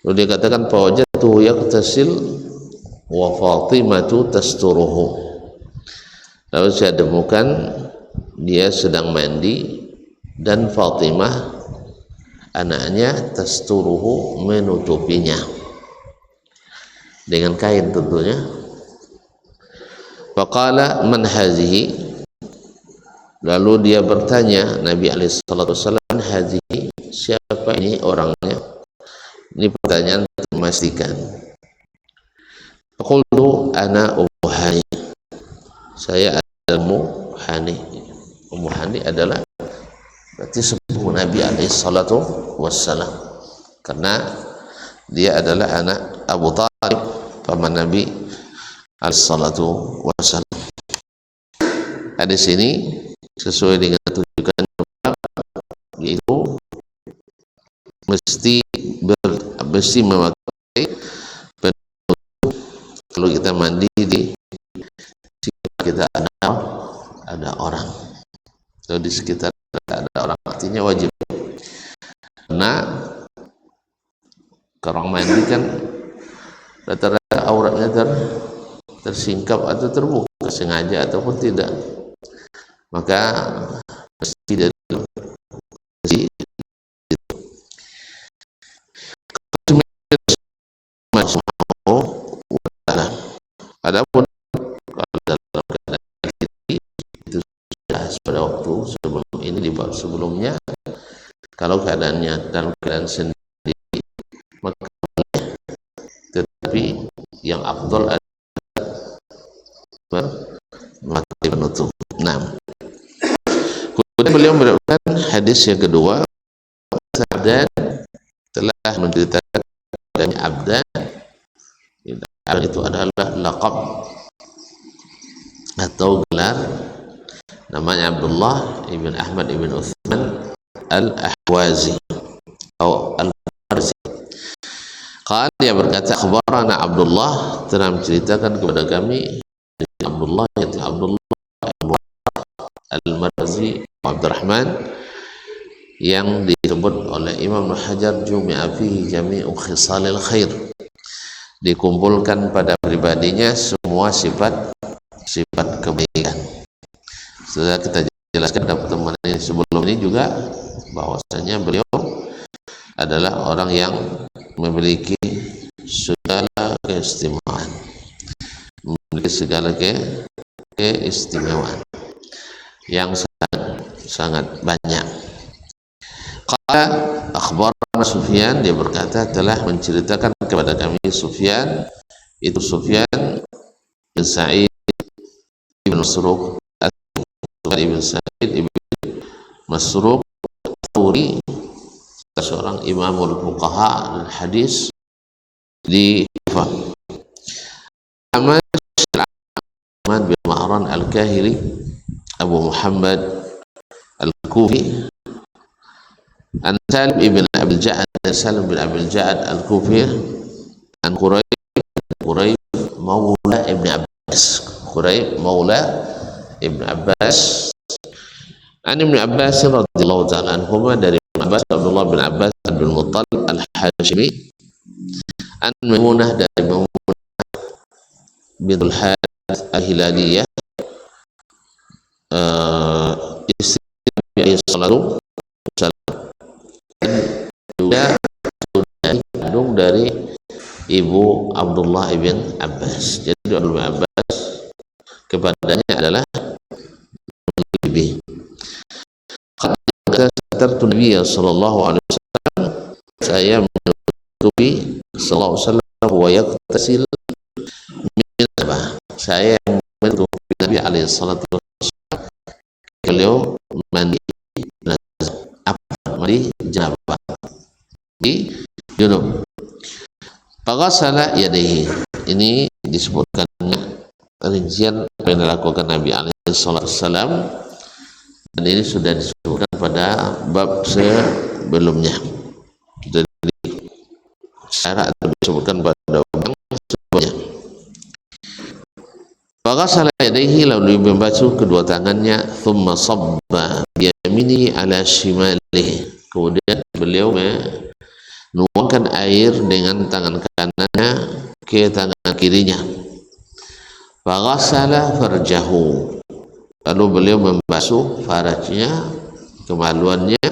Lalu dia katakan fawajadtuhu yaqtasil wa Fatimatu tasturuhu. Lalu saya temukan dia sedang mandi dan Fatimah anaknya tasturuhu menutupinya dengan kain tentunya. Faqala man hazihi, lalu dia bertanya Nabi alaihi salatu wasallam, hazihi, siapa ini orangnya? Ini pertanyaan untuk memastikan. Qultu ana Ummu Hani, saya adalah Ummu Hani. Ummu Hani adalah berarti sepupu Nabi alaihi salatu wassalam, karena dia adalah anak Abu Thalib, paman Nabi alaihi salatu wassalam. Hadis ini sesuai dengan tunjukan yaitu mesti memakai penutup kalau kita mandi di sekitar kita ada orang, atau di sekitar ada orang, artinya wajib, karena orang mandi kan rata-rata auratnya tersingkap atau terbuka sengaja ataupun tidak, maka mesti dari adapun kalau dalam keadaan itu sudah pada waktu sebelum ini, di bab sebelumnya, kalau keadaannya dalam keadaan sendiri maka tetapi yang afdal adalah memakai penutup. Nah, kemudian beliau meriwayatkan hadis yang kedua, Abdan telah menceritakan dari Abdan. Itu adalah laqab atau gelar, namanya Abdullah ibn Ahmad ibn Uthman al-Ahwazi atau al-Farsi. Qala, dia berkata, akhbarana Abdullah, telah menceritakan kepada kami Abdullah, yaitu Abdullah al-Marzi Abdurrahman, yang disebut oleh Imam Hajar Jumi'a fihi jami'u khisalil khair, dikumpulkan pada pribadinya semua sifat kebaikan. Sudah kita jelaskan dalam pertemuan ini sebelum ini juga bahwasanya beliau adalah orang yang memiliki segala keistimewaan, memiliki segala keistimewaan yang sangat banyak. Qala akhbarana Sufyan, dia berkata telah menceritakan kepada kami Sufyan, itu Sufyan bin Sa'id ibn Masruq, ibn Sa'id ibn Masruq Turi, seorang imamul fuqaha dan hadis di Kufah. Ahmad bin Ma'ran al-Kahili Abu Muhammad al-Kufi, an Salim ibn Abil Ja'ad, Salim bin Abil Ja'ad al-Kufi, an Quraib maula ibn Abbas, Quraib maula ibn Abbas, an ibn Abbas radhiyallahu ta'ala anhuma, dari ibn Abbas, Abdullah bin Abbas bin Muttalib al-Hashimi, an Maimunah, dari Maimunah bintul Harith al-Hilaliyah, istri Nabi sallallahu juga kandung dari ibu Abdullah ibn Abbas. Jadi Abdullah bin Abbas kepadanya adalah bibi. Kata Nabi sallallahu alaihi wasallam, saya menutupi sallallahu alaihi wasallam wa yaktasil min apa? Saya menutupi Nabi alaihi salatu wasallam, beliau mandi janabah di junub. Faghasala yadayhi, ini disebutkannya rincian apa yang dilakukan Nabi alaihi salatu wasallam, dan ini sudah disebutkan pada bab sebelumnya. Jadi secara disebutkan pada bab sebelumnya. Faghasala yadayhi, lalu membasuh kedua tangannya, thumma sabba biyaminihi ala shimalihi, kemudian beliau menuangkan air dengan tangan kanannya ke tangan kirinya. Faghasala farjahu, lalu beliau membasuh farajnya, kemaluannya,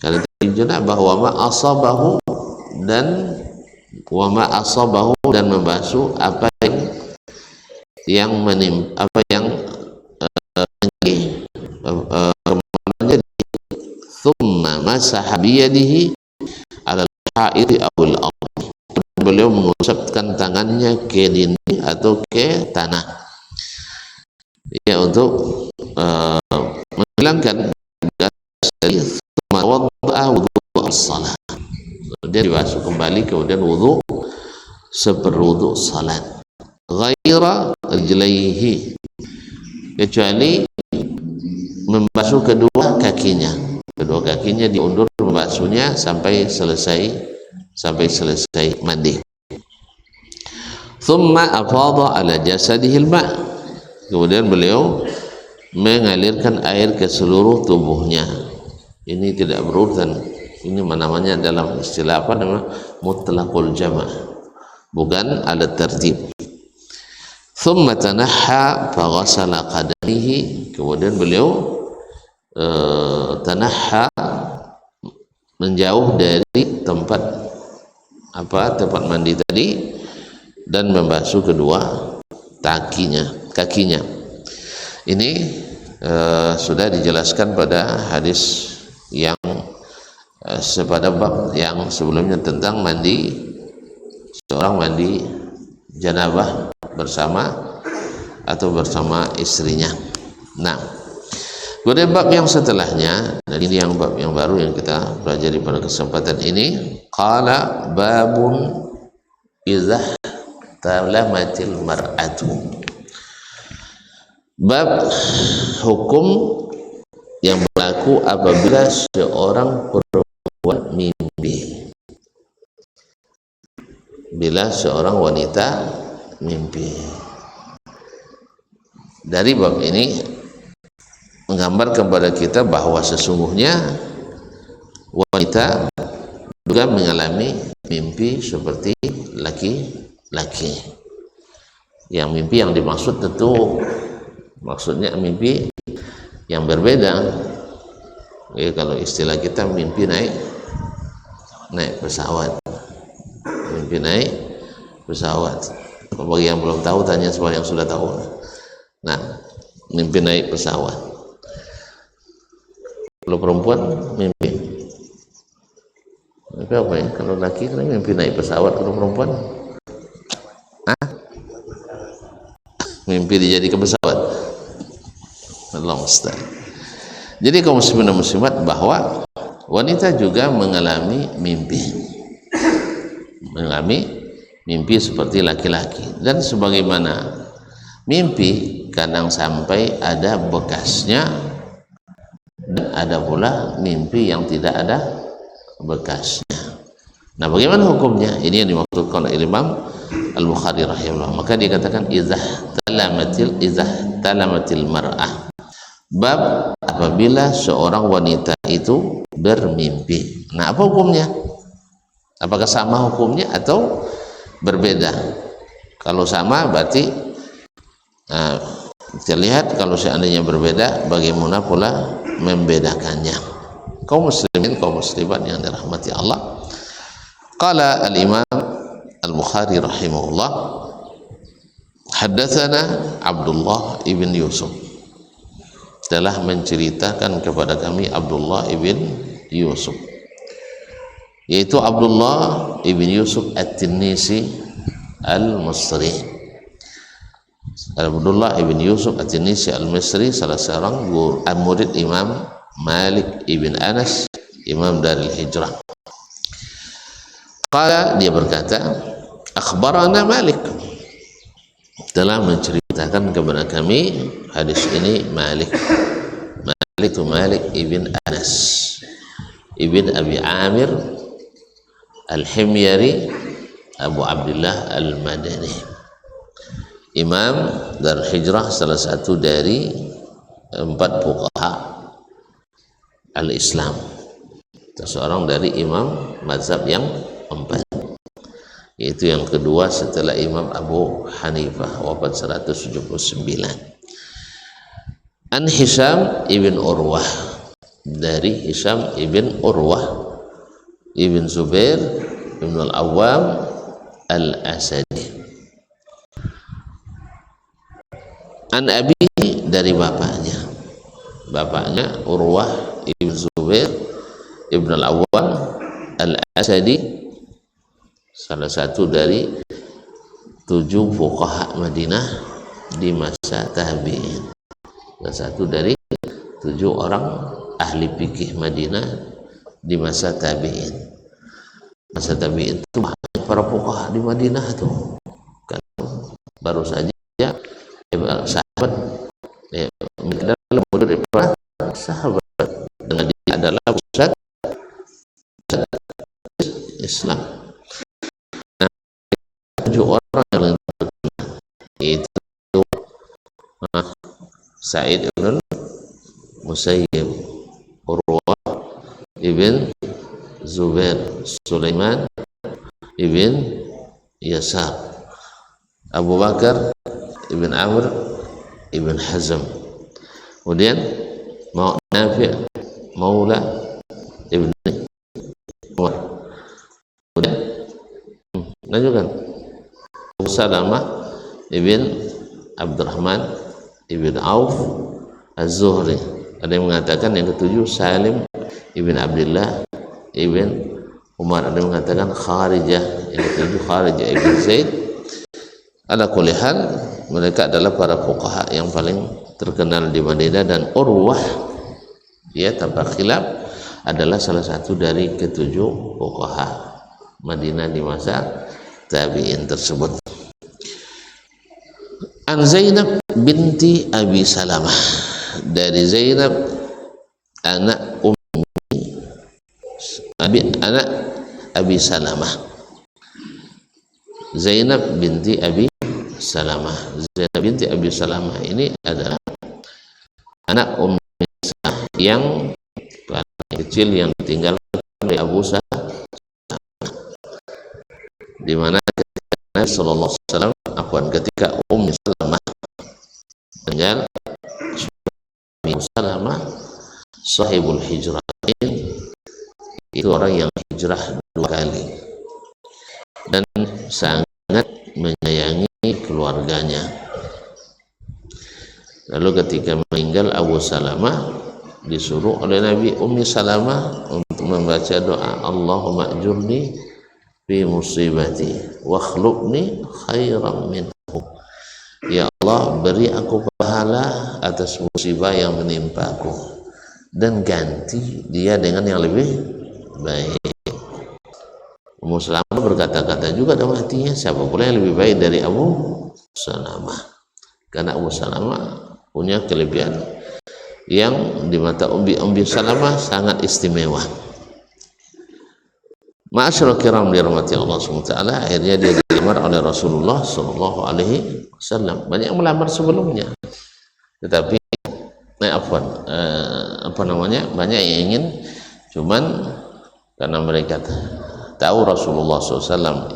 karena tunjukkan bahwa ma asabahu dan membasuh apa yang kemaluannya. Thumma masaha biyadihi ala al-ha'iri awil ardh, beliau mengusapkan tangannya ke dinding atau ke tanah, ya, untuk menghilangkan dari wudhu as-salat. Dia dibasuh kembali, kemudian wudhu seperwudhu salat. Ghaira rijlaihi, kecuali membasuh kedua kakinya. Kedua kakinya diundur membasuhnya sampai selesai mandi. Thumma afadha ala jasadihil ma', kemudian beliau mengalirkan air ke seluruh tubuhnya. Ini tidak berurutan, ini namanya dalam istilah apa namanya, mutlaqul jama', bukan ala tertib. Thumma tanahha faghasala qadamihi, kemudian beliau tanahha, menjauh dari tempat mandi tadi dan membasuh kedua kakinya. Ini sudah dijelaskan pada hadis yang pada bab yang sebelumnya tentang seorang mandi janabah bersama istrinya. Nah, kemudian bab yang setelahnya, dan ini yang bab yang baru yang kita pelajari pada kesempatan ini, qala babun idza talamatil mar'atu, bab hukum yang berlaku apabila seorang perempuan mimpi, bila seorang wanita mimpi. Dari bab ini menggambarkan kepada kita bahwa sesungguhnya wanita juga mengalami mimpi seperti laki-laki. Yang mimpi yang dimaksud tentu maksudnya mimpi yang berbeda. Kalau istilah kita mimpi naik pesawat, mimpi naik pesawat. Bagi yang belum tahu tanya semua yang sudah tahu. Nah, mimpi naik pesawat. Kalau perempuan mimpi apa ya? Kalau laki kan mimpi naik pesawat, kalau perempuan mimpi dijadikan pesawat. Allah musta'an. Jadi kaum muslimin dan muslimat, bahwa wanita juga mengalami mimpi seperti laki-laki, dan sebagaimana mimpi kadang sampai ada bekasnya, dan ada pula mimpi yang tidak ada bekasnya. Nah, bagaimana hukumnya? Ini yang dimaksudkan oleh Imam Al-Bukhari rahimahullah. Maka dikatakan idza talamatil mar'ah, bab apabila seorang wanita itu bermimpi. Nah, apa hukumnya? Apakah sama hukumnya atau berbeda? Kalau sama berarti kita lihat, kalau seandainya berbeda, bagaimana pula membedakannya. Kaum muslimin, kaum muslimat yang dirahmati Allah. Qala al-Imam Al-Bukhari rahimahullah, haddatsana Abdullah ibn Yusuf, telah menceritakan kepada kami Abdullah ibn Yusuf, yaitu Abdullah ibn Yusuf At-Tinnisi Al-Misri. Abdullah ibn Yusuf At-Tinnisi Al-Misri salah seorang murid Imam Malik ibn Anas, Imam Darul Hijrah. Qala, dia berkata, akhbarana Malik, telah menceritakan kepada kami hadis ini Malik itu Malik ibn Anas ibn Abi Amir Al-Himyari Abu Abdullah Al-Madani, Imam Darul Hijrah, salah satu dari 4 fuqaha al-Islam. seorang dari imam mazhab yang empat, yaitu yang kedua setelah Imam Abu Hanifah, wafat 179. An Hisham ibn Urwah, dari Hisham ibn Urwah ibn Zubair ibn al-Awwam al-Asadi. An Abi, dari bapaknya Urwah ibn Zubair ibn al-Awwam al-Asadi, salah satu dari 7 fuqaha Madinah di masa tabi'in, salah satu dari 7 orang ahli fikih Madinah di masa tabi'in. Masa tabi'in itu para fuqaha di Madinah tuh kan baru saja sahabat adalah murid para sahabat, dengan dia adalah pusat Islam. Nah, 7 orang yang itu Sa'id ibn Musayyib, Urwah ibn Zubair, Sulaiman ibn Yasar, Abu Bakar ibn Amr ibn Hazm, kemudian Nafi' Maula ibn Umar, kemudian lanjutkan Abu Salamah ibn Abdurrahman ibn Auf Az-Zuhri. Ada yang mengatakan yang ketujuh Salim ibn Abdullah ibn Umar, ada yang mengatakan Kharijah, yang ketujuh Kharijah ibn Zaid. Ala kulli hal, mereka adalah para fuqaha yang paling terkenal di Madinah, dan Urwah ya tanpa khilaf adalah salah satu dari ketujuh fuqaha Madinah di masa tabi'in tersebut. An Zainab binti Abi Salamah, dari Zainab anak anak Abi Salamah. Zainab binti Abi Salamah. Zainab binti Abi Salamah ini adalah anak Salamah yang kecil yang ditinggalkan oleh Abu Salamah, di mana Nabi sallallahu alaihi wasallam ketika Salamah tinggal Salamah sahibul hijrain, itu orang yang hijrah 2 kali dan sangat menyayangi keluarganya. Lalu ketika meninggal Abu Salamah, disuruh oleh Nabi Salamah untuk membaca doa, Allahumma ajurni fi musibati wa khluqni khairan minhu. Ya Allah, beri aku pahala atas musibah yang menimpaku dan ganti dia dengan yang lebih baik. Ummu Salamah berkata-kata juga dalam hatinya, siapa pula yang lebih baik dari Abu Salamah, karena Abu Salamah punya kelebihan yang di mata Ummi Salamah sangat istimewa. Ma'asyiral kiram dirahmati Allah SWT, akhirnya dia dilamar oleh Rasulullah SAW. Banyak yang melamar sebelumnya, tetapi banyak yang ingin, cuman karena mereka tahu Rasulullah SAW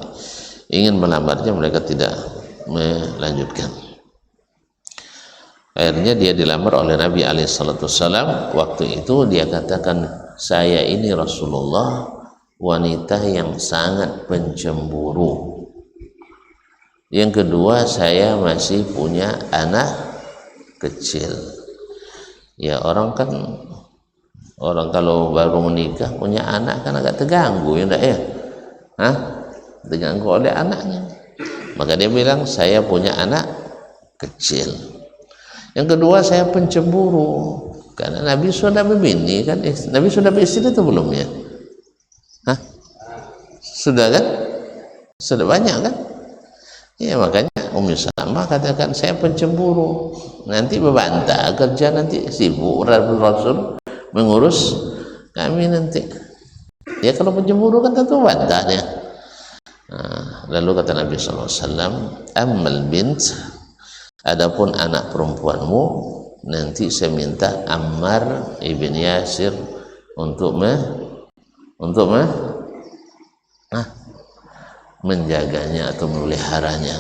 ingin melamarnya, mereka tidak melanjutkan. Akhirnya dia dilamar oleh Nabi SAW. Waktu itu dia katakan, saya ini Rasulullah wanita yang sangat pencemburu. Yang kedua, saya masih punya anak kecil. Ya, orang kalau baru menikah punya anak kan agak terganggu, ya enggak ya? Terganggu oleh anaknya. Maka dia bilang, saya punya anak kecil. Yang kedua, saya pencemburu, karena Nabi sudah berbini kan? Nabi sudah beristri itu belum ya? Sudah kan? Sudah banyak kan? Ya, makanya Ummu Salamah katakan, saya pencemburu, nanti membantah kerja, nanti sibuk Rasul mengurus kami nanti. Ya, kalau pencemburu kan tentu bantahnya. Lalu kata Nabi SAW, ammal bint, adapun anak perempuanmu, nanti saya minta Ammar ibn Yasir untuk untuk menjaganya atau memeliharanya.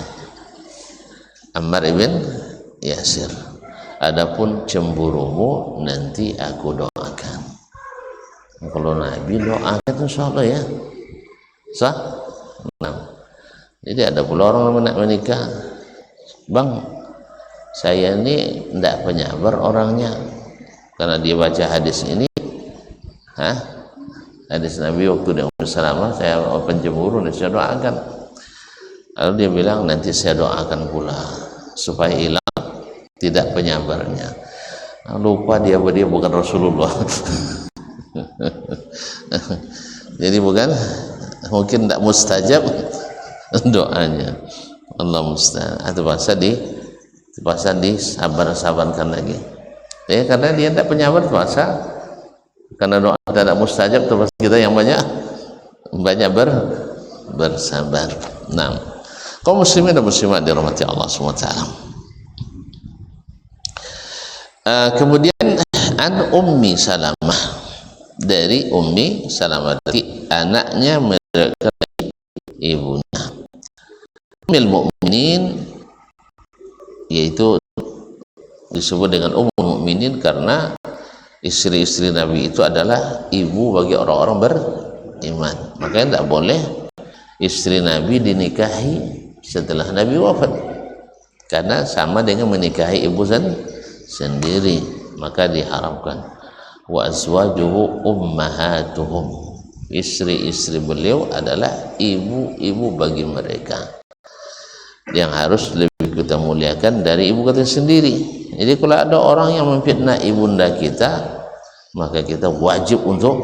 Ammar ibn Yasir, adapun cemburumu nanti aku doakan. Kalau Nabi doakan insya Allah ya sah. Nah, jadi ada pula orang nak menikah, bang saya ini tidak penyabar orangnya, karena dia baca hadis ini, hadis Nabi waktu dia Ummu Salamah, saya pencemburu dan saya doakan. Lalu dia bilang nanti saya doakan pula supaya hilang tidak penyabarnya. Lupa dia bukan Rasulullah. Jadi bukan, mungkin tidak mustajab doanya. Allah musta'an. Atau bahasa disabar-sabarkan lagi. Ya, karena dia tidak penyabar puasa. Karena doa tidak mustajab, terus kita yang banyak bersabar. Nah, kaum muslimin dan muslimat dirahmati Allah SWT. Kemudian an Ummi Salamah, dari Ummi Salamah, anaknya mereka ibunya. Ummul Mukminin, yaitu disebut dengan Ummul Mukminin karena istri-istri Nabi itu adalah ibu bagi orang-orang beriman. Makanya tidak boleh istri Nabi dinikahi setelah Nabi wafat, karena sama dengan menikahi ibu sendiri, maka diharamkan. Wa azwajuhu ummahatuhum, istri-istri beliau adalah ibu-ibu bagi mereka, yang harus lebih kita muliakan dari ibu kita sendiri. Jadi kalau ada orang yang memfitnah ibunda kita, maka kita wajib untuk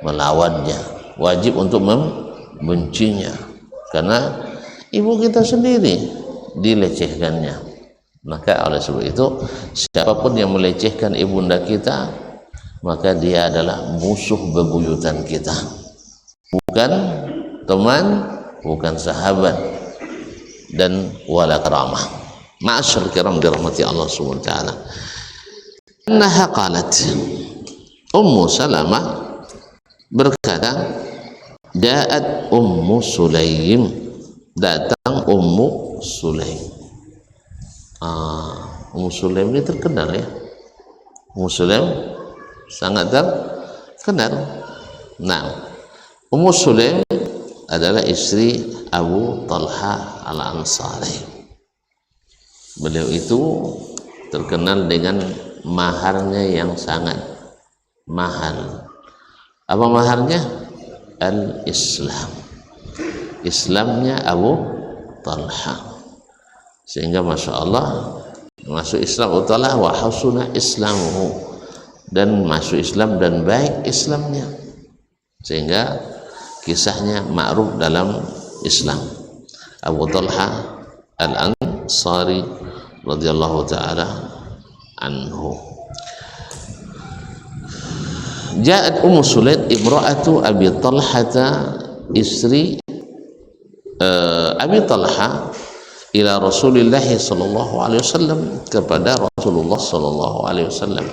melawannya, wajib untuk membencinya, karena ibu kita sendiri dilecehkannya. Maka oleh sebab itu, siapapun yang melecehkan ibunda kita, maka dia adalah musuh bebuyutan kita, bukan teman, bukan sahabat, dan wala karamah. Ma'asyar kiram dirahmati Allah SWT. Annaha qalat, Ummu Salamah berkata, Ja'at Ummu Sulaim, datang Ummu Sulaim. Ummu Sulaim ini terkenal ya. Ummu Sulaim sangat terkenal. Nah, Ummu Sulaim adalah istri Abu Talha Al-Ansari. Beliau itu terkenal dengan maharnya yang sangat mahal. Apa maharnya? Al-Islam. Islamnya Abu Talha, sehingga Masya Allah masuk Islam Abu Talha, wa hasuna islamuhu, dan masuk Islam dan baik Islamnya, sehingga kisahnya ma'ruf dalam Islam. Abu Talha Al-Ansari radhiyallahu ta'ala anhu. Ja'at Ummu Sulaim imra'atu Abi Talhata, istri Abi Talha, ila Rasulillah sallallahu alaihi wasallam, kepada Rasulullah sallallahu alaihi wasallam.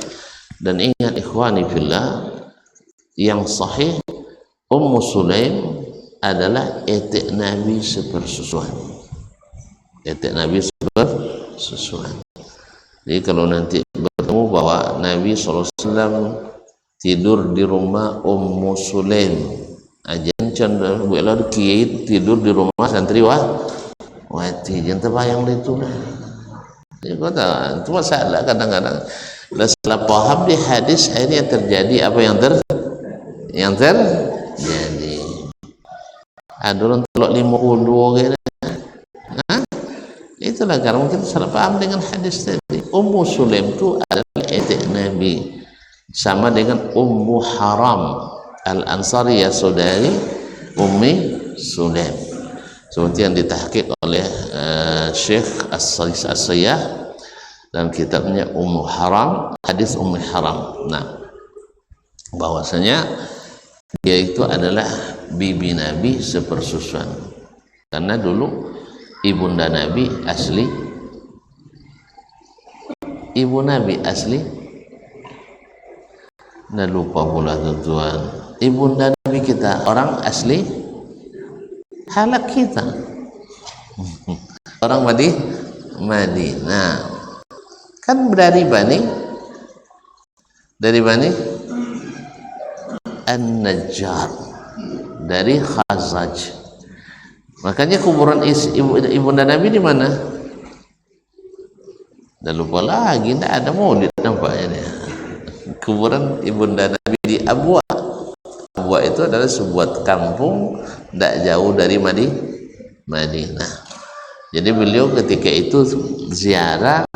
Dan ingat ikhwani fillah, yang sahih Ummu Sulaim adalah etik Nabi sepersusuan. Etik Nabi sepersusuan. Jadi kalau nanti bertemu bahwa Nabi SAW tidur di rumah Ummu Sulaim, ajan canda buatlah kiai tidur di rumah santriwati, jangan terbayang itu. Jadi kata itu masalah, kadang-kadang salah paham di hadis ini yang terjadi, apa yang terjadi. Ada orang telok 50 gitu. Itulah karena mungkin salah paham dengan hadis tadi. Ummu Sulaim itu adalah etik Nabi, sama dengan Ummu Haram Al-Ansariyah, saudari Ummi Sulaim, seperti yang ditahqiq oleh Syekh As-Sayyah dalam kitabnya Ummu Haram, hadis Ummu Haram. Nah, bahwasanya dia itu adalah bibi Nabi sepersusuan, karena dulu ibunda Nabi asli, ibu Nabi asli Nah lupa pula tuan, ibunda Nabi kita orang asli halak kita, orang Madinah, kan dari Bani An-Najjar, dari Khazraj. Makanya kuburan ibunda Nabi di mana? Dah lupa lagi, tidak ada maulid nampaknya. Kuburan ibunda Nabi di Abwa. Abwa itu adalah sebuah kampung tidak jauh dari Madinah. Jadi beliau ketika itu ziarah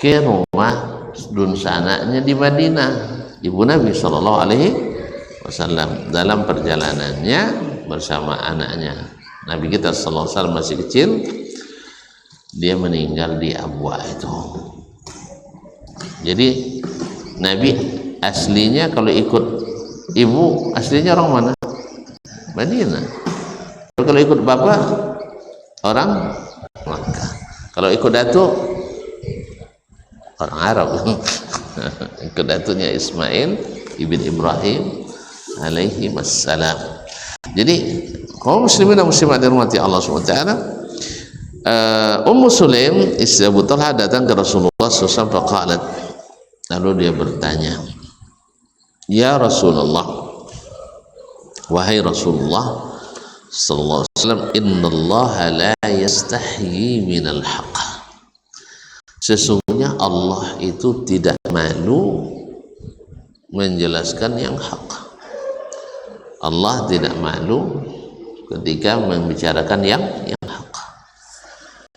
ke rumah dunsa anaknya di Madinah, ibu Nabi Shallallahu Alaihi Wasallam. Dalam perjalanannya bersama anaknya, Nabi kita Sallallahu Alaihi Wasallam masih kecil, dia meninggal di Abwa itu. Jadi Nabi aslinya kalau ikut ibu aslinya orang mana? Madinah. Kalau ikut bapak orang Makkah. Kalau ikut datuk orang Arab. Ikut datuknya Ismail ibn Ibrahim alaihi wassalam. Jadi kaum muslimin dan muslimat dirahmati Allah Subhanahu wa taala, Ummu Sulaim istri Abu Talha datang ke Rasulullah SAW faqalat, lalu dia bertanya, ya Rasulullah, wahai Rasulullah sallallahu alaihi wasallam, innallaha la yastahyi minal haqq, sesungguhnya Allah itu tidak malu menjelaskan yang hak. Allah tidak malu ketika membicarakan yang hak.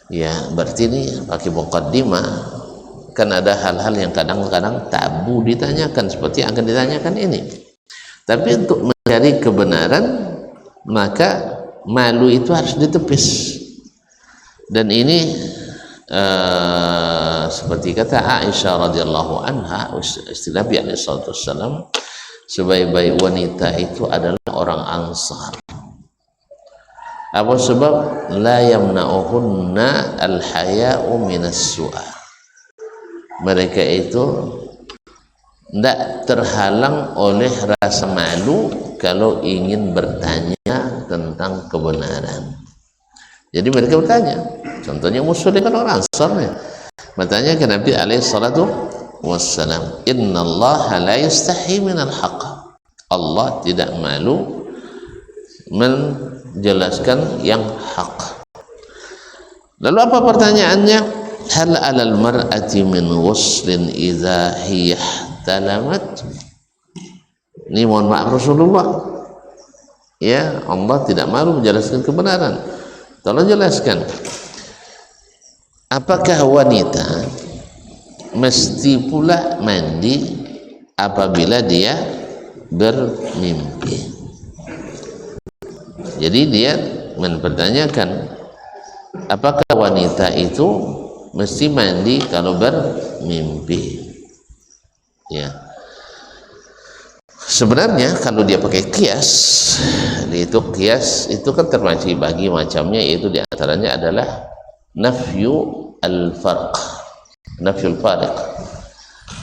Ya, berarti ini pakai muqaddimah, kan ada hal-hal yang kadang-kadang tabu ditanyakan seperti yang akan ditanyakan ini. Tapi untuk mencari kebenaran maka malu itu harus ditepis. Dan ini seperti kata Aisyah radhiyallahu anha, istri Nabi alaihi wasallam, sebaik-baik wanita itu adalah orang Ansar. Apa sebab? La yamna'uhunna al-haya'u minas su'al. Mereka itu tidak terhalang oleh rasa malu kalau ingin bertanya tentang kebenaran. Jadi mereka bertanya, contohnya Musulim kan orang Ansar ya, bertanya ke Nabi alaihi salatu wassalam, innallaha la yastahi minal haqq, Allah tidak malu menjelaskan yang hak. Lalu apa pertanyaannya? Hal alal mar'ati min ghuslin idza hiya talamat. Ini mohon maaf Rasulullah, ya, Allah tidak malu menjelaskan kebenaran. Tolong jelaskan, apakah wanita mesti pula mandi apabila dia bermimpi? Jadi dia mempertanyakan, apakah wanita itu mesti mandi kalau bermimpi? Ya, sebenarnya kalau dia pakai kias, itu kan terbagi macamnya, yaitu diantaranya adalah nafyu al-farq, nafyu al-fariq.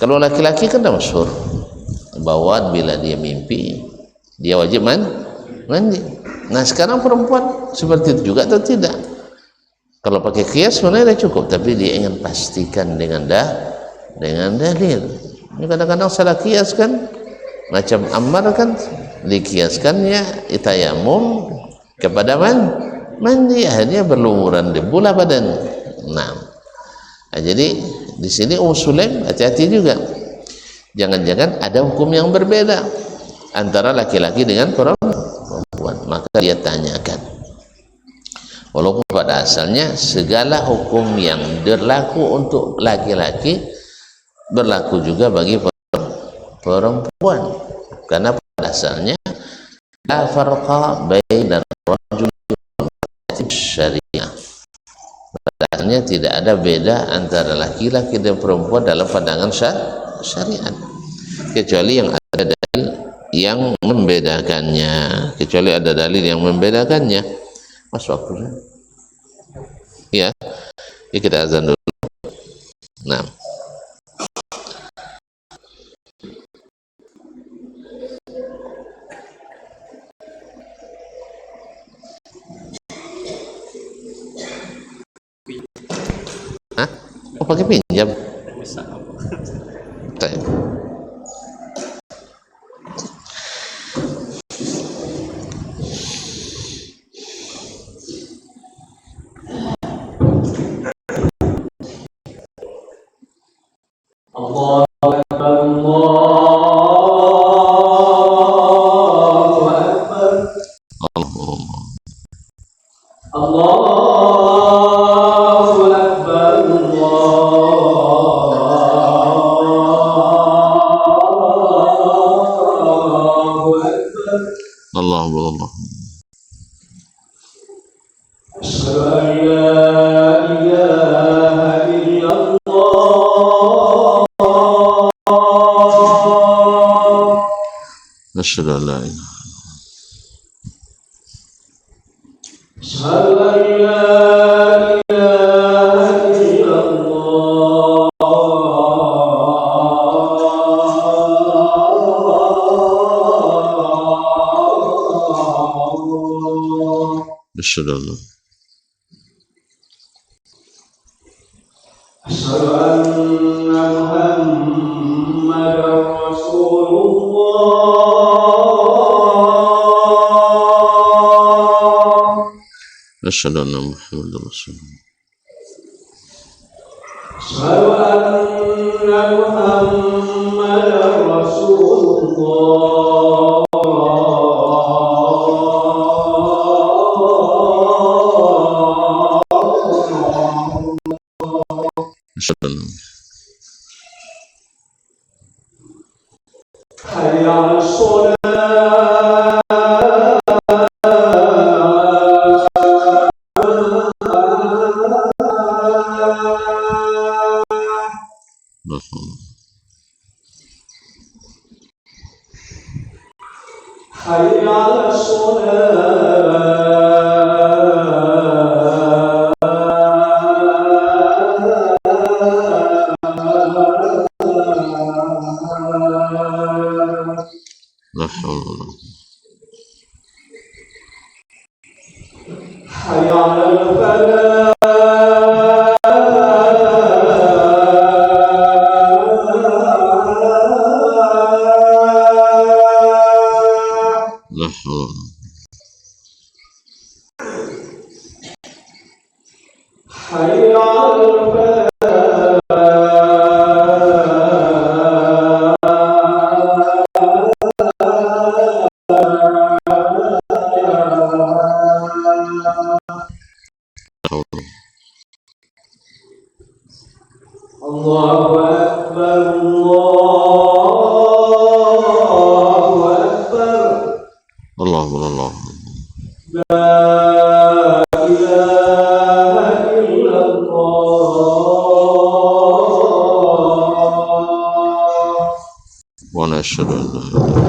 Kalau laki-laki kan dah masyhur bahwa bila dia mimpi dia wajib mandi. Nah sekarang perempuan seperti itu juga atau tidak? Kalau pakai kias sebenarnya dah cukup, tapi dia ingin pastikan dengan dalil. Ini kadang-kadang salah kias kan, macam Ammar kan dikiaskannya tayamum kepada mandi, akhirnya berlumuran debu lah badan. Nah, jadi di sini Sulaim hati-hati juga, jangan-jangan ada hukum yang berbeda antara laki-laki dengan perempuan, maka dia tanyakan. Walaupun pada asalnya segala hukum yang berlaku untuk laki-laki berlaku juga bagi perempuan, karena pada asalnya la farqa bainar rajul syariah, pada asalnya tidak ada beda antara laki-laki dan perempuan dalam pandangan syariat, kecuali yang ada dalil yang membedakannya, Mas waktunya ya, kita azan dulu. Nah, pakai pinjam. Baik. أشهد أن لا إله إلا الله أشهد أن لا أشهد أن محمدا رسول الله أشهد أن محمدا رسول الله أشهد أن محمدا رسول الله أشهد أن حي على الصلاة حي على حي على الفلاح حي على الفلاح الله أكبر الله أكبر الله أكبر الله لا إله إلا الله ونشهد أن لا إله إلا الله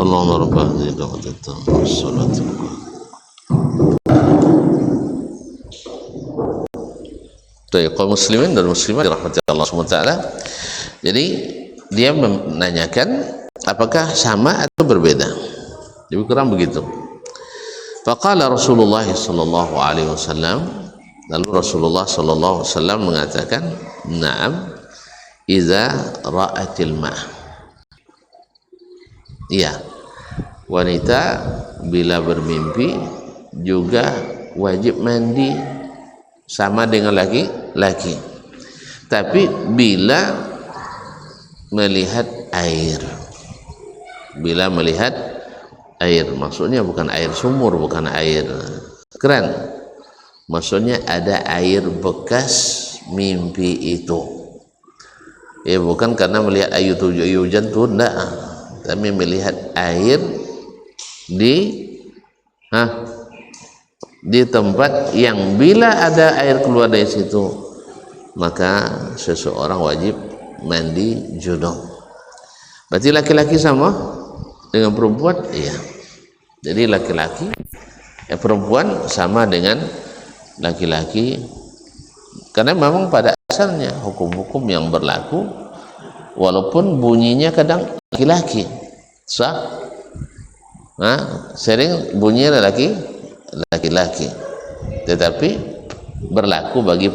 اللهم رب هذه الدعوة التامة والصلاة kaum muslimin dan muslimat dirahmati Allah SWT. Jadi dia menanyakan apakah sama atau berbeda. Lebih kurang begitu. Faqala Rasulullah sallallahu alaihi wasallam, lalu Rasulullah sallallahu alaihi wasallam mengatakan, "Na'am, idza ra'atil ma'." Iya. Wanita bila bermimpi juga wajib mandi sama dengan laki-laki, tapi bila melihat air, maksudnya bukan air sumur, bukan air keran, maksudnya ada air bekas mimpi itu, ya bukan karena melihat air hujan tuh enggak, tapi melihat air di tempat yang bila ada air keluar dari situ maka seseorang wajib mandi junub. Berarti laki-laki sama dengan perempuan? Iya. Jadi laki-laki perempuan sama dengan laki-laki, karena memang pada asalnya hukum-hukum yang berlaku walaupun bunyinya kadang laki-laki sah, sering bunyinya laki-laki, tetapi berlaku bagi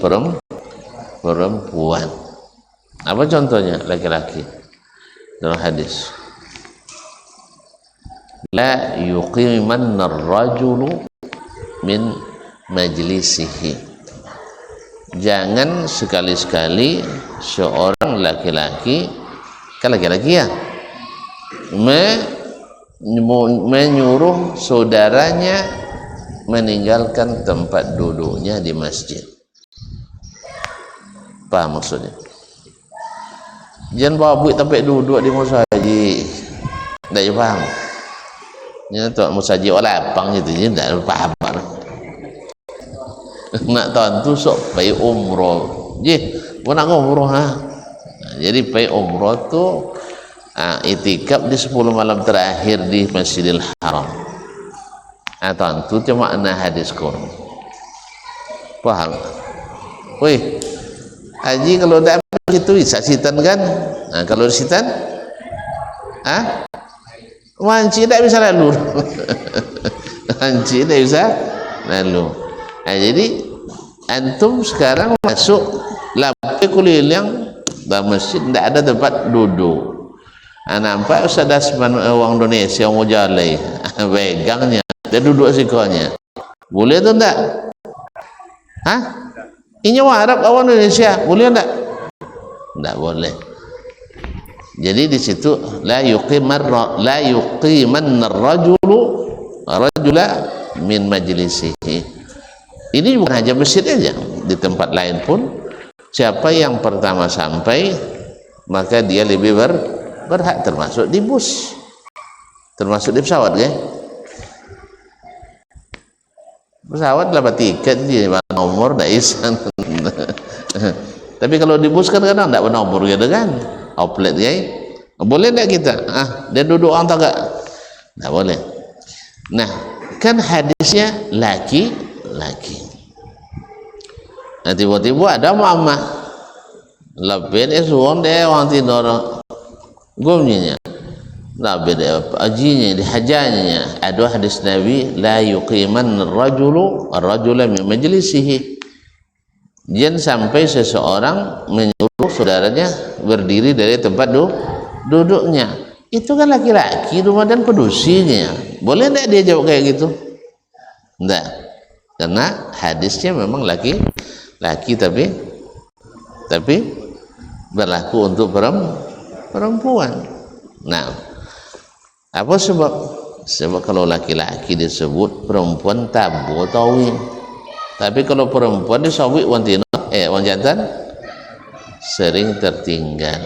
perempuan. Apa contohnya laki-laki dalam hadis? La yuqimanna ar-rajulu min majlisihi. Jangan sekali-sekali seorang laki-laki, kan laki-laki ya, menyuruh saudaranya meninggalkan tempat duduknya di masjid. Paham maksudnya? Jangan bawa buik tempat duduk di musajid. Tak paham? Ini tu musajid orang lapang gitu, je tak paham. Nak tentu sok pergi umrah. Je, nak umrah ha. Jadi pergi umrah tu itikaf di 10 malam terakhir di Masjidil Haram. Tentu itu makna hadis Quran. Paham? Woi, haji kalau tak begitu bisa sitan kan? Kalau sitan, wanci tak bisa lalu. Wanci tak bisa lalu. Jadi antum sekarang masuk lapai keliling dalam masjid, tidak ada tempat duduk. Nampak Ustaz Dasman orang Indonesia mau jalan, pegangnya, dia duduk sikonya. Boleh tu tak? Ini orang Arab orang Indonesia, boleh tak? Tak boleh. Jadi di situ la yuqimanna rajula min majlisihi. Ini bukan hanya masjid aja, di tempat lain pun siapa yang pertama sampai maka dia lebih berhak, termasuk di bus, termasuk di pesawat kan? Pesawat dapat tiket dia nomor dah isan. Tapi kalau di bus kan kadang tak bernomor gitu kan, outlet ya. Boleh tak kita? Dia duduk orang tak? Tak boleh. Nah, kan hadisnya laki-laki. Nah, tiba-tiba ada mama lebih dia suruh dia orang tidur gomnya lebih dia ajinya dihajanya. Ada hadis Nabi la yuqiman ar-rajula min majlisihi. Jangan sampai seseorang menyuruh saudaranya berdiri dari tempat duduknya. Itu kan laki-laki rumah dan pedusinya. Boleh tidak dia jawab kayak gitu? Tidak, karena hadisnya memang laki tapi berlaku untuk perempuan. Nah, apa sebab? Sebab kalau laki-laki disebut, perempuan tabu tawin. Tapi kalau perempuan disebut wantina, wan jantan sering tertinggal.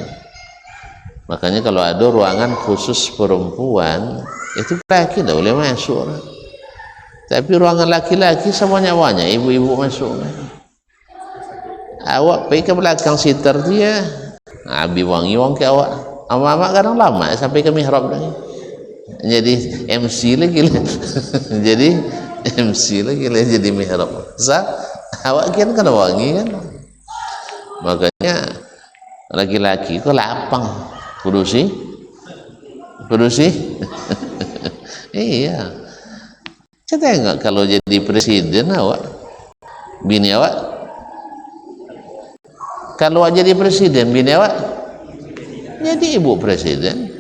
Makanya kalau ada ruangan khusus perempuan, itu laki tidak boleh masuk. Tapi ruangan laki-laki semuanya banyak ibu-ibu masuk. Awak pergi ke belakang sitar dia, abi wangi ke awak. Ama-ama kadang lama sampai ke mihrab lagi. Jadi MC lagi lah. Jadi MC lagi lah jadi mihrab. Awak kan kena wangi kan. Makanya laki-laki kok lapang. Pedusi. Iya. Saya tengok kalau jadi presiden awak, bini awak. Kalau awak jadi presiden, bini awak jadi ibu presiden.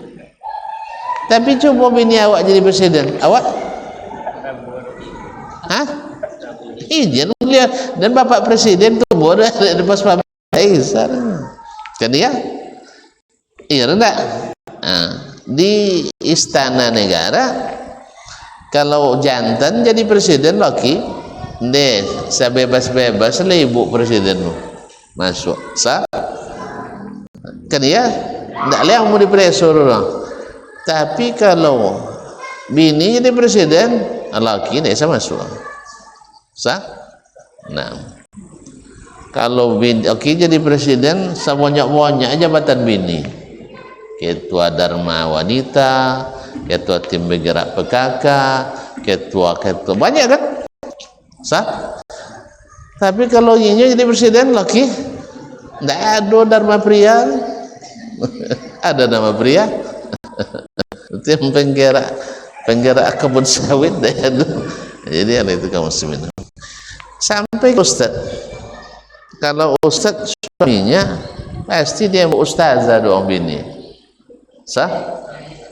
Tapi coba bini awak jadi presiden, awak? Izin lihat. Dan bapak presiden tu boleh lepas pabrik kan dia? Iya enggak? Di istana negara kalau jantan jadi presiden laki, deh sebebas-bebas lah ibu presiden lu masuk kan ya, tidak lihat mau dipresur orang. Tapi kalau bini jadi presiden, laki dia sama masuk nah, kalau bini jadi presiden, sebanyak-banyak jabatan bini, ketua Dharma Wanita, ketua tim bergerak PKK, ketua banyak kan tapi kalau ini jadi presiden laki, tidak ada Dharma pria. Ada nama pria tim penggerak kebun sawit. Jadi ada itu kaum muslimin. sampai ustaz. Kalau ustaz suaminya pasti dia mau ustazah dong bini, sah?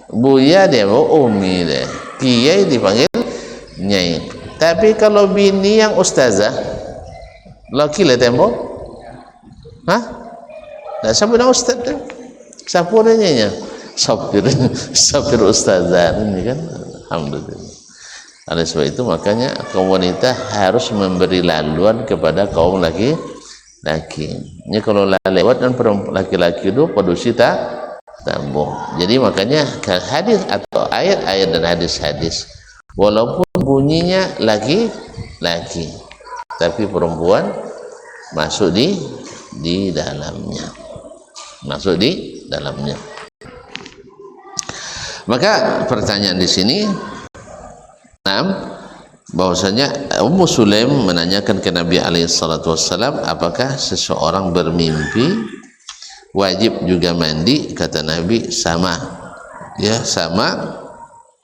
Buya dia mau umi deh, kiai dipanggil nyai. Tapi kalau bini yang ustazah, laki lah tembok, hah? Nah, siapa nama ustaz tu? Siapa namanya? Sopir ustazah ini kan. Alhamdulillah. Oleh sebab itu makanya kaum wanita harus memberi laluan kepada kaum laki-laki. Ini kalau lewat dan laki-laki itu produksi tambung. Jadi makanya hadis atau ayat-ayat dan hadis-hadis walaupun bunyinya laki-laki tapi perempuan masuk di dalamnya. Masuk di dalamnya. Maka pertanyaan di sini, bahwasanya Ummu Sulaim menanyakan ke Nabi SAW, apakah seseorang bermimpi wajib juga mandi? Kata Nabi, sama, ya sama,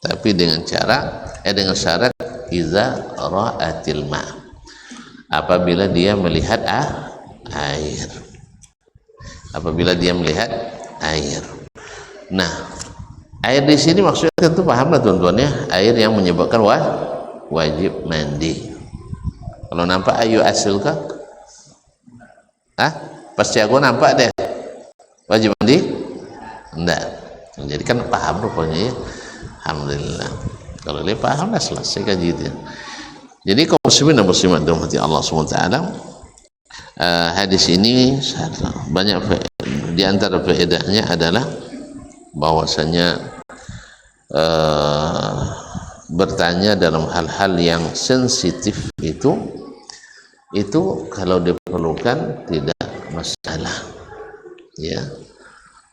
tapi dengan syarat iza ra'atil ma, apabila dia melihat air. Apabila dia melihat air. Nah, air di sini maksudnya tentu pahamlah tuan-tuan ya, air yang menyebabkan wajib mandi. Kalau nampak ayu asil kah? Pasti aku nampak deh. Wajib mandi? Enggak. Jadi kan paham rupanya ya. Alhamdulillah. Kalau dia paham dah selesai kaji dia. Jadi kaum muslimin dan muslimat dirahmati Allah SWT, hadis ini banyak di antara faedahnya adalah bahwasanya bertanya dalam hal-hal yang sensitif itu kalau diperlukan tidak masalah, ya.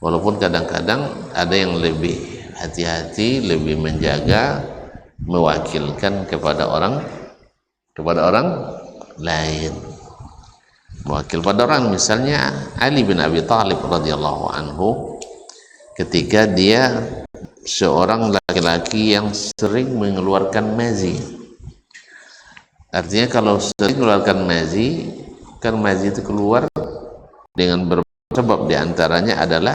Walaupun kadang-kadang ada yang lebih hati-hati, lebih menjaga, mewakilkan kepada orang lain. Mewakil pada orang, misalnya Ali bin Abi Thalib radhiyallahu anhu, ketika dia seorang laki-laki yang sering mengeluarkan mazi. Artinya kalau sering mengeluarkan mazi, kan mazi itu keluar dengan berbagai sebab, diantaranya adalah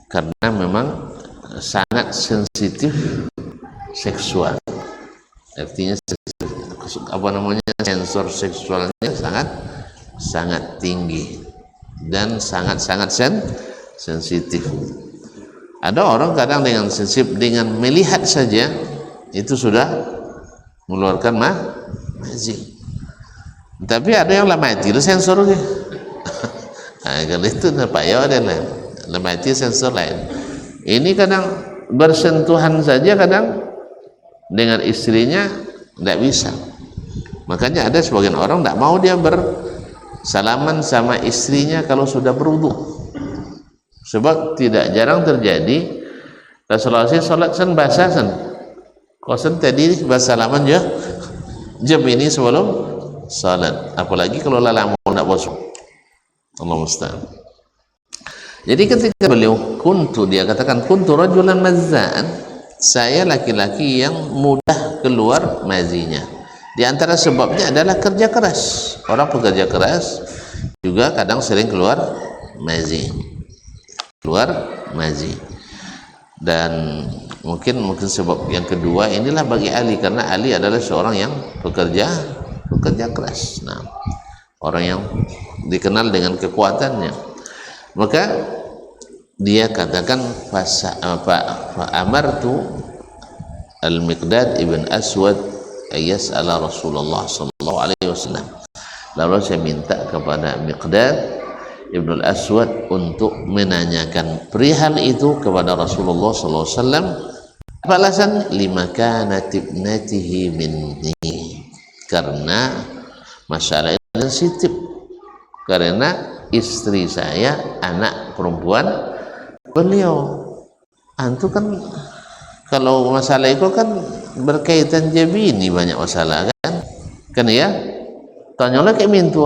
karena memang sangat sensitif seksual. Artinya sensor seksualnya sangat tinggi dan sangat sensitif. Ada orang kadang dengan sensitif, dengan melihat saja itu sudah mengeluarkan mazi. Tapi ada yang lemati itu sensor ke. Kalau itu nampak ya ada lain. Lemati sensor lain. Ini kadang bersentuhan saja kadang dengan istrinya tidak bisa. Makanya ada sebagian orang tidak mau dia bersalaman sama istrinya kalau sudah berwudu. Sebab tidak jarang terjadi Rasulullah sholat sen basah sen kosen tadi bersalaman jam ini sebelum sholat, apalagi kalau lama nak bosok. Allah musta'an. Jadi ketika beliau dia katakan kuntu rajulan mazza'an, saya laki-laki yang mudah keluar mazinya. Di antara sebabnya adalah kerja keras. Orang pekerja keras juga kadang sering keluar mazi. Dan mungkin sebab yang kedua inilah bagi Ali, karena Ali adalah seorang yang pekerja keras. Nah, orang yang dikenal dengan kekuatannya. Maka dia katakan amartu al-Miqdad ibn Aswad ayas'ala Rasulullah sallallahu alaihi wasallam. Lalu saya minta kepada Miqdad ibn al-Aswad untuk menanyakan perihal itu kepada Rasulullah sallallahu alaihi wasallam. Apa alasan? Lima kanat ibnatihi minni, karena masalah ini sensitif, karena istri saya anak perempuan beliau. Antu kan kalau masalah itu kan berkaitan jabini, banyak masalah kan ya, tanyalah kayak mintu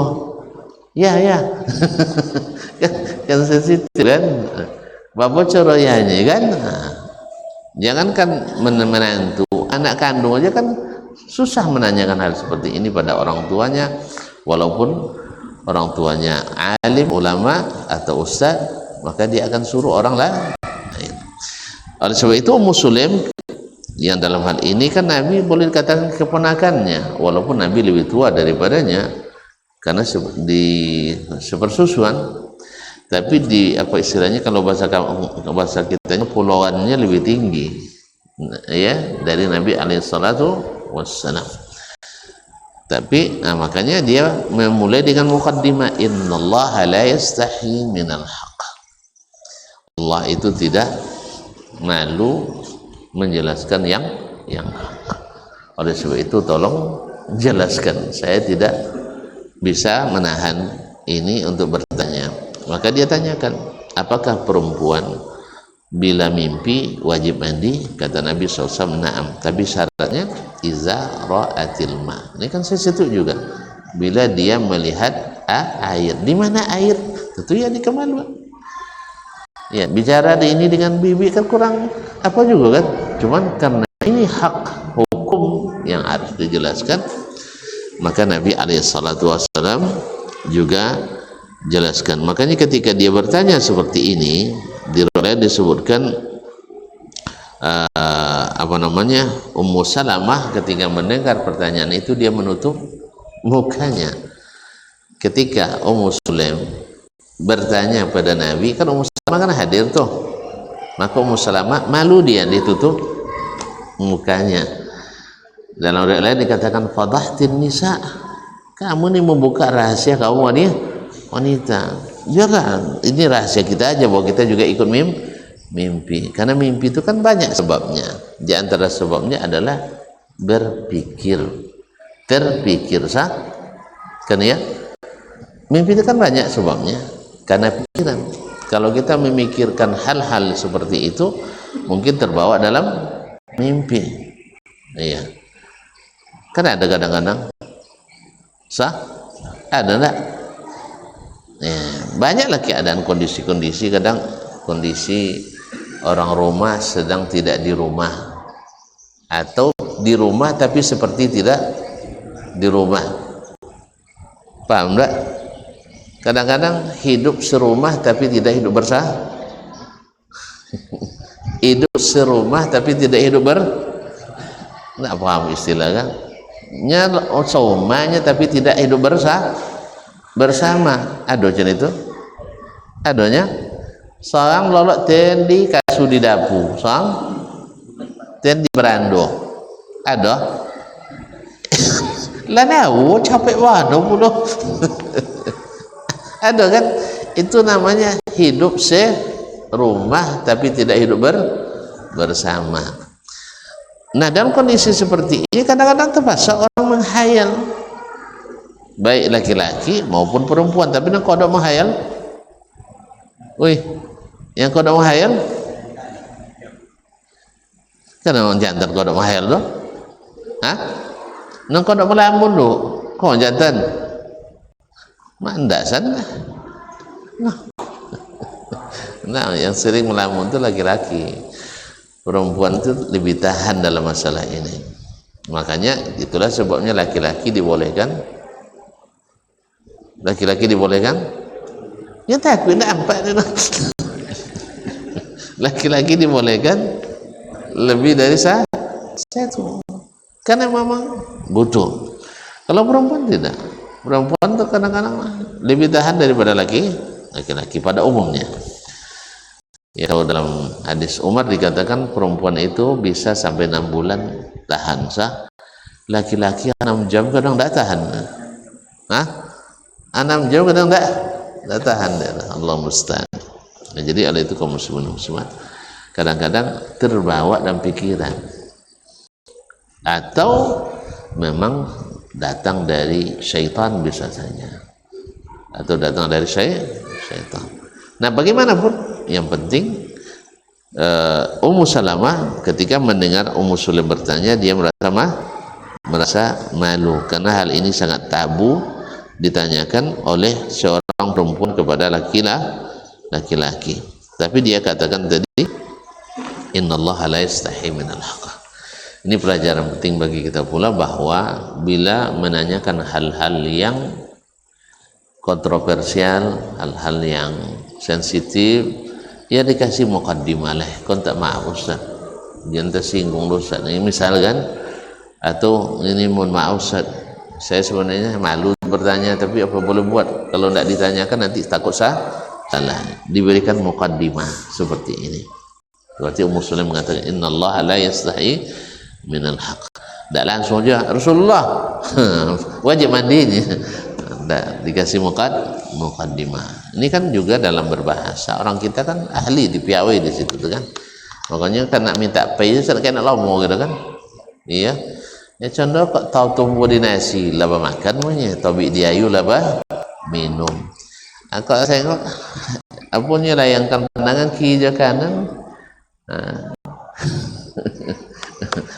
ya kan sensitif kan, bapak coroyanya kan. Jangankan menantu, anak kandung aja kan susah menanyakan hal seperti ini pada orang tuanya, walaupun orang tuanya alim, ulama atau ustaz, maka dia akan suruh orang lain. Oleh sebab itu Ummu Sulaim yang dalam hal ini kan Nabi boleh dikatakan keponakannya, walaupun Nabi lebih tua daripadanya karena di sepersusuan, tapi di apa istilahnya kalau bahasa kitanya pulauannya lebih tinggi ya dari Nabi alaihi salatu wassalam. Tapi makanya dia memulai dengan muqaddimah, innallaha la yastahi minal haqq. Allah itu tidak malu menjelaskan yang hak. Oleh sebab itu tolong jelaskan, saya tidak bisa menahan ini untuk bertanya. Maka dia tanyakan, apakah perempuan bila mimpi wajib mandi? Kata Nabi SAW, na'am, tapi syaratnya iza ra'atil ma. Ini kan saya setuju juga, bila dia melihat air. Di mana air? Tentu ya di kemaluan. Ya, bicara di ini dengan bibi kan kurang apa juga kan, cuman karena ini hak hukum yang harus dijelaskan, maka Nabi alaihissalam juga jelaskan. Makanya ketika dia bertanya seperti ini, di riwayat disebutkan Ummu Salamah ketika mendengar pertanyaan itu dia menutup mukanya. Ketika Ummu Sulaim bertanya pada Nabi, kan Ummu Salamah kan hadir tuh, maka Ummu Salamah malu, dia ditutup mukanya. Dalam riwayat lain dikatakan fadahtin nisa, kamu nih membuka rahasia kaum wanita. Jangan, ini rahasia kita aja bahwa kita juga ikut mimpi. Karena mimpi itu kan banyak sebabnya. Di antara sebabnya adalah berpikir, terpikir sah, kan ya? Mimpi itu kan banyak sebabnya karena pikiran. Kalau kita memikirkan hal-hal seperti itu, mungkin terbawa dalam mimpi. Iya. Kan ada kadang-kadang sah, ada enggak? Ya, banyaklah keadaan kondisi-kondisi, kadang kondisi orang rumah sedang tidak di rumah, atau di rumah tapi seperti tidak di rumah. Paham enggak? Kadang-kadang hidup serumah tapi tidak hidup bersama. Hidup serumah tapi tidak hidup enggak paham istilah kan? Seumahnya tapi tidak hidup bersama. Aduh macam itu. Adonya seorang lolok tendi kasu di dapu, seorang tendi berando. Aduh. Lah nahu capek waduh puluh. Ada kan, itu namanya hidup serumah tapi tidak hidup bersama. Nah, dalam kondisi seperti ini kadang-kadang terpaksa orang menghayal, baik laki-laki maupun perempuan. Tapi yang kodok menghayal, yang kodok menghayal kan orang jantan kodok menghayal tu, nang kodok melamun tu, kau jantan mandak sana. Nah, yang sering melamun itu laki-laki. Perempuan itu lebih tahan dalam masalah ini. Makanya itulah sebabnya laki-laki dibolehkan. Laki-laki dibolehkan? Ya takut nampak dia. Laki-laki dibolehkan lebih dari satu. Karena memang butuh. Kalau perempuan tidak. Perempuan itu kadang-kadang lebih tahan daripada laki-laki pada umumnya. Ya, kalau dalam hadis Umar dikatakan perempuan itu bisa sampai 6 bulan tahan sah. Laki-laki 6 jam kadang tidak tahan. 6 jam kadang tidak tahan. Allah musta'an. Nah, jadi oleh itu kaum muslimin muslimat kadang-kadang terbawa dalam pikiran, atau memang datang dari syaitan bisa saja, atau datang dari syaitan. Nah, bagaimanapun yang penting Ummu Salamah ketika mendengar Ummu Sulaim bertanya, dia merasa malu karena hal ini sangat tabu ditanyakan oleh seorang perempuan kepada laki-laki. Tapi dia katakan tadi, innallaha la yastahi minal haqq. Ini pelajaran penting bagi kita pula, bahwa bila menanyakan hal-hal yang kontroversial, hal-hal yang sensitif, ya dikasih muqaddimah lah. Kau tak maaf Ustaz, jangan tersinggung Ustaz. Ini misalkan, atau ini mohon maaf Ustaz, saya sebenarnya malu bertanya, tapi apa boleh buat, kalau tidak ditanyakan nanti takut salah. Diberikan muqaddimah seperti ini. Berarti Ummu Sulaim mengatakan, innallaha la yastahi minal haq. Tak langsung aja Rasulullah wajib mandi ini. Tak dikasih muqaddimah. Ini kan juga dalam berbahasa, orang kita kan ahli dipiawai di situ kan. Makanya kan nak minta pay saya nak lama gitu kan. Iya. Ya contoh kok tahu tumbuh di nasi laba makan punya, tabi diayu laba minum. Kalau saya kok apunnya layangkan pandangan kiri je kanan.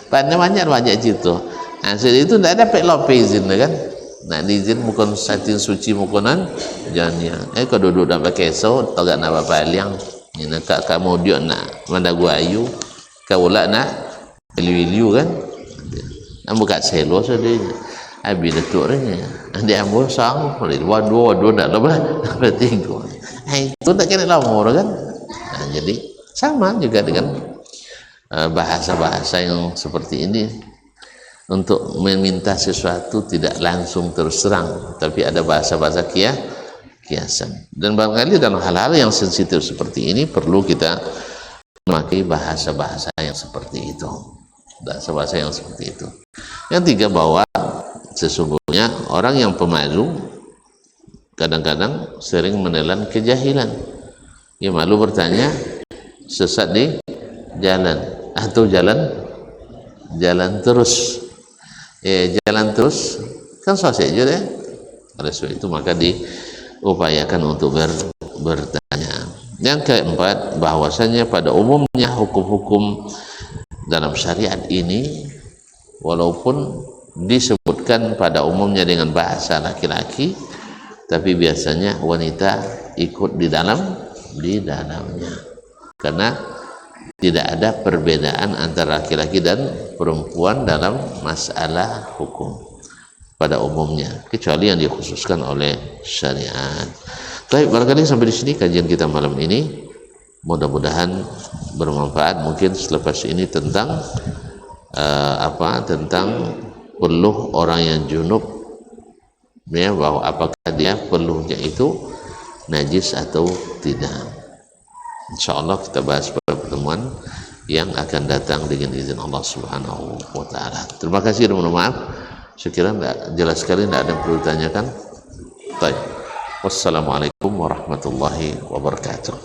Pandang banyak situ. Jadi itu tidak ada pek izin kan. Nak diizin bukan satin suci mukonan jangan. Kau duduk dalam keso, tagak nak bapaliang. Ni nak kamu dia nak mana gua ayu, kau lah nak liu kan. Nak buka selo sedih. Habis datuknya. Dia ambil sang, dua nak lepas tiga. Itu tak kena lama kan. Jadi sama juga dengan bahasa-bahasa yang seperti ini, untuk meminta sesuatu tidak langsung terus terang, tapi ada bahasa-bahasa kiasan. Dan barangkali dalam hal-hal yang sensitif seperti ini perlu kita memakai bahasa-bahasa yang seperti itu, bahasa-bahasa yang seperti itu. Yang tiga, bahwa sesungguhnya orang yang pemalu kadang-kadang sering menelan kejahilan. Ia malu bertanya, sesat di jalan atau jalan terus. Jalan terus kan susah saja deh. Oleh sebab itu maka diupayakan untuk bertanya. Yang keempat, bahwasanya pada umumnya hukum-hukum dalam syariat ini, walaupun disebutkan pada umumnya dengan bahasa laki-laki, tapi biasanya wanita ikut di dalamnya, karena tidak ada perbedaan antara laki-laki dan perempuan dalam masalah hukum pada umumnya, kecuali yang dikhususkan oleh syariat. Baik, barangkali sampai di sini kajian kita malam ini. Mudah-mudahan bermanfaat. Mungkin selepas ini tentang tentang peluh orang yang junub, ya, bahwa apakah dia peluhnya itu najis atau tidak. InsyaAllah kita bahas pada pertemuan yang akan datang dengan izin Allah Subhanahu wa Ta'ala. Terima kasih dan mohon maaf sekiranya jelas sekali, tidak ada yang perlu ditanyakan. Baik. Wassalamualaikum warahmatullahi wabarakatuh.